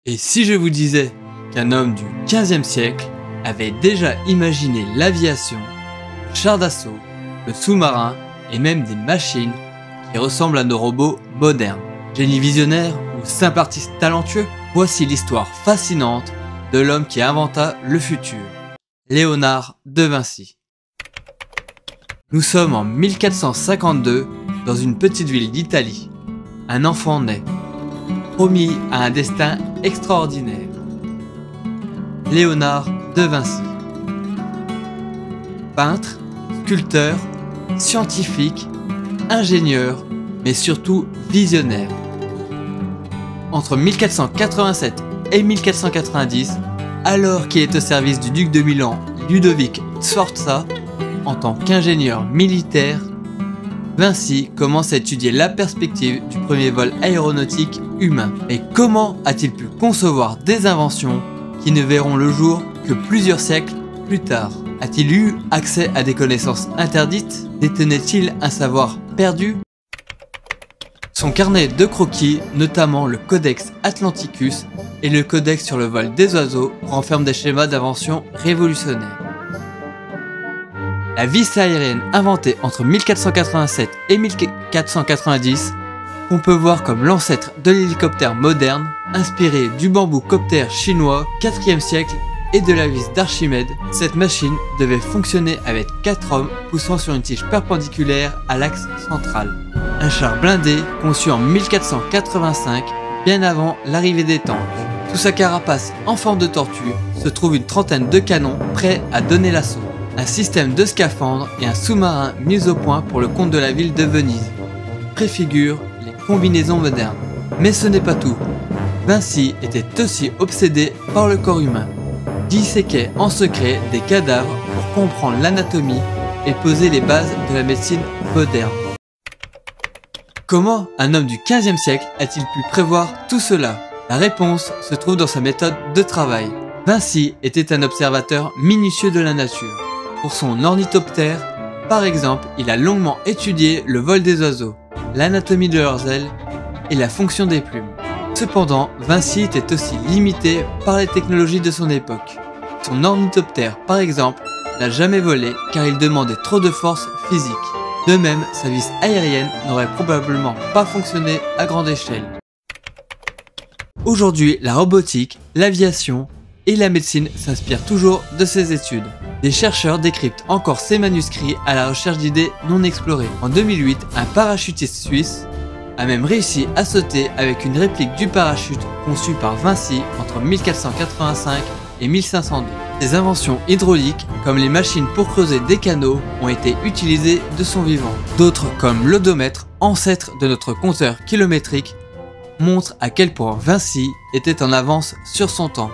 Et si je vous disais qu'un homme du XVe siècle avait déjà imaginé l'aviation, le char d'assaut, le sous-marin et même des machines qui ressemblent à nos robots modernes. Génie visionnaire ou simple artiste talentueux, voici l'histoire fascinante de l'homme qui inventa le futur, Léonard de Vinci. Nous sommes en 1452 dans une petite ville d'Italie. Un enfant naît, promis à un destin extraordinaire. Léonard de Vinci. Peintre, sculpteur, scientifique, ingénieur, mais surtout visionnaire. Entre 1487 et 1490, alors qu'il est au service du duc de Milan, Ludovic Sforza, en tant qu'ingénieur militaire, Vinci commence à étudier la perspective du premier vol aéronautique humain. Mais comment a-t-il pu concevoir des inventions qui ne verront le jour que plusieurs siècles plus tard? A-t-il eu accès à des connaissances interdites? Détenait-il un savoir perdu? Son carnet de croquis, notamment le Codex Atlanticus et le Codex sur le vol des oiseaux, renferment des schémas d'invention révolutionnaires. La vis aérienne inventée entre 1487 et 1490, qu'on peut voir comme l'ancêtre de l'hélicoptère moderne, inspiré du bambou-coptère chinois 4e siècle et de la vis d'Archimède. Cette machine devait fonctionner avec 4 hommes poussant sur une tige perpendiculaire à l'axe central. Un char blindé conçu en 1485, bien avant l'arrivée des tanks. Sous sa carapace en forme de tortue se trouve une trentaine de canons prêts à donner l'assaut. Un système de scaphandre et un sous-marin mis au point pour le compte de la ville de Venise préfigurent les combinaisons modernes. Mais ce n'est pas tout. Vinci était aussi obsédé par le corps humain. Disséquait en secret des cadavres pour comprendre l'anatomie et poser les bases de la médecine moderne. Comment un homme du XVe siècle a-t-il pu prévoir tout cela? La réponse se trouve dans sa méthode de travail. Vinci était un observateur minutieux de la nature. Pour son ornithoptère, par exemple, il a longuement étudié le vol des oiseaux, l'anatomie de leurs ailes et la fonction des plumes. Cependant, Vinci était aussi limité par les technologies de son époque. Son ornithoptère, par exemple, n'a jamais volé car il demandait trop de force physique. De même, sa vis aérienne n'aurait probablement pas fonctionné à grande échelle. Aujourd'hui, la robotique, l'aviation et la médecine s'inspirent toujours de ses études. Des chercheurs décryptent encore ces manuscrits à la recherche d'idées non explorées. En 2008, un parachutiste suisse a même réussi à sauter avec une réplique du parachute conçu par Vinci entre 1485 et 1502. Des inventions hydrauliques, comme les machines pour creuser des canaux, ont été utilisées de son vivant. D'autres, comme l'odomètre, ancêtre de notre compteur kilométrique, montrent à quel point Vinci était en avance sur son temps.